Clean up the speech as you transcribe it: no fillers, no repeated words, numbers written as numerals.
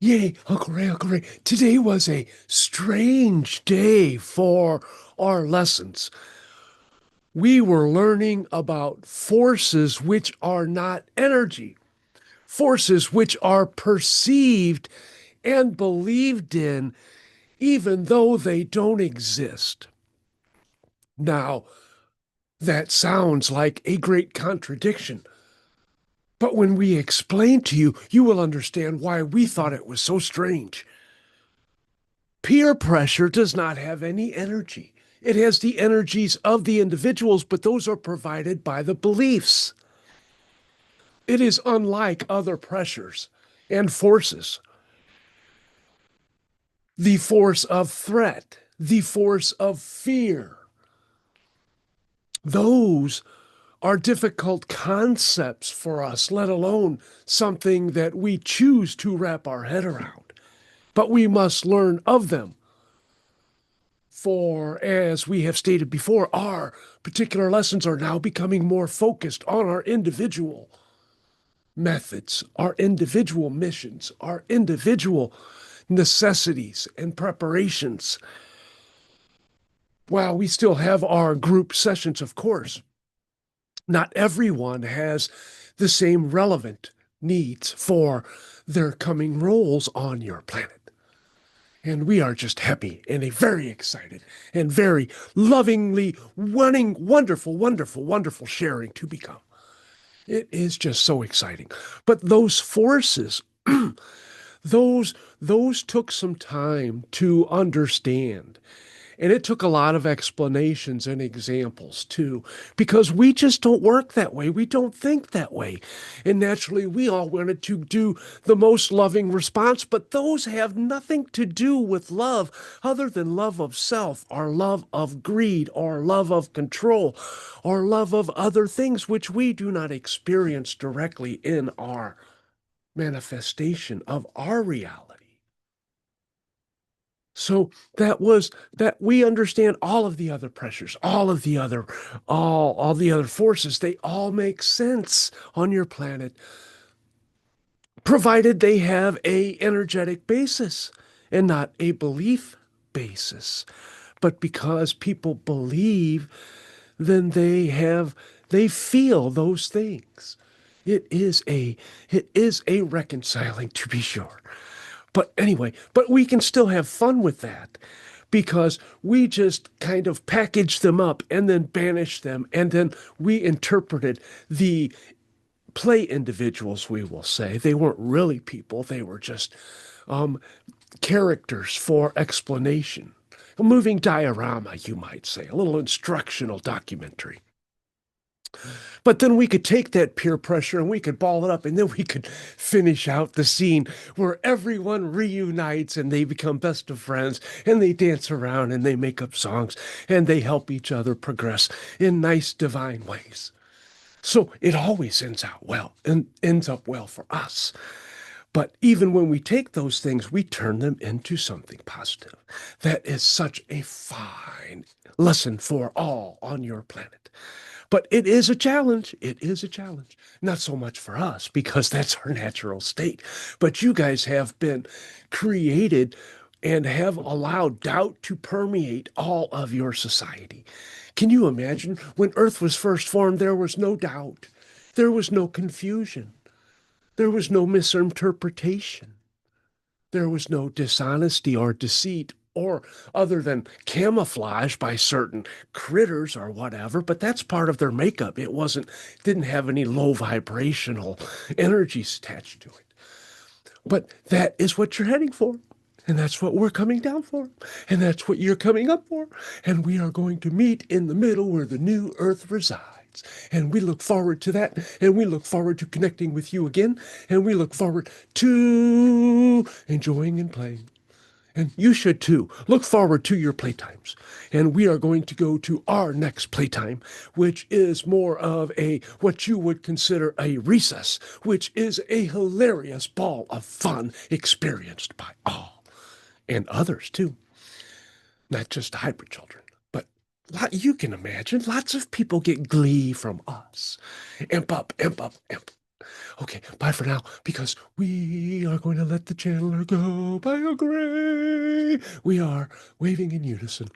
Yay, Uncle Ray, Uncle Ray. Today was a strange day for our lessons. We were learning about forces which are not energy, forces which are perceived and believed in, even though they don't exist. Now, that sounds like a great contradiction. But when we explain to you, you will understand why we thought it was so strange. Peer pressure does not have any energy. It has the energies of the individuals, but those are provided by the beliefs. It is unlike other pressures and forces. The force of threat, the force of fear. Those are difficult concepts for us, let alone something that we choose to wrap our head around. But we must learn of them. For, as we have stated before, our particular lessons are now becoming more focused on our individual methods, our individual missions, our individual necessities and preparations. While we still have our group sessions, of course, not everyone has the same relevant needs for their coming roles on your planet. And we are just happy and very excited and very lovingly wanting wonderful, wonderful, wonderful sharing to become. It is just so exciting. But those forces, those took some time to understand. And it took a lot of explanations and examples too, because we just don't work that way. We don't think that way. And naturally, we all wanted to do the most loving response, but those have nothing to do with love other than love of self, or love of greed, or love of control, or love of other things which we do not experience directly in our manifestation of our reality. So that we understand all of the other pressures, all the other forces, they all make sense on your planet, provided they have a energetic basis and not a belief basis. But because people believe, then they feel those things. It is a reconciling, to be sure. But anyway, but we can still have fun with that because we just kind of packaged them up and then banished them. And then we interpreted the play individuals, we will say. They weren't really people, they were just um, characters for explanation. A moving diorama, you might say, a little instructional documentary. But then we could take that peer pressure and we could ball it up, and then we could finish out the scene where everyone reunites and they become best of friends and they dance around and they make up songs and they help each other progress in nice divine ways. So it always ends out well and ends up well for us. But even when we take those things, we turn them into something positive. That is such a fine lesson for all on your planet. But it is a challenge. It is a challenge. Not so much for us because that's our natural state. But you guys have been created and have allowed doubt to permeate all of your society. Can you imagine when Earth was first formed, there was no doubt, there was no confusion, there was no misinterpretation. There was no dishonesty or deceit or other than camouflage by certain critters or whatever, but that's part of their makeup. Didn't have any low vibrational energies attached to it. But that is what you're heading for. And that's what we're coming down for. And that's what you're coming up for. And we are going to meet in the middle where the new earth resides. And we look forward to that. And we look forward to connecting with you again. And we look forward to enjoying and playing. And you should too. Look forward to your playtimes. And we are going to go to our next playtime, which is more of what you would consider a recess, which is a hilarious ball of fun experienced by all and others too. Not just the hybrid children, but you can imagine lots of people get glee from us. Imp up, imp up, imp. Okay, bye for now, because we are going to let the channeler go. I agree. We are waving in unison.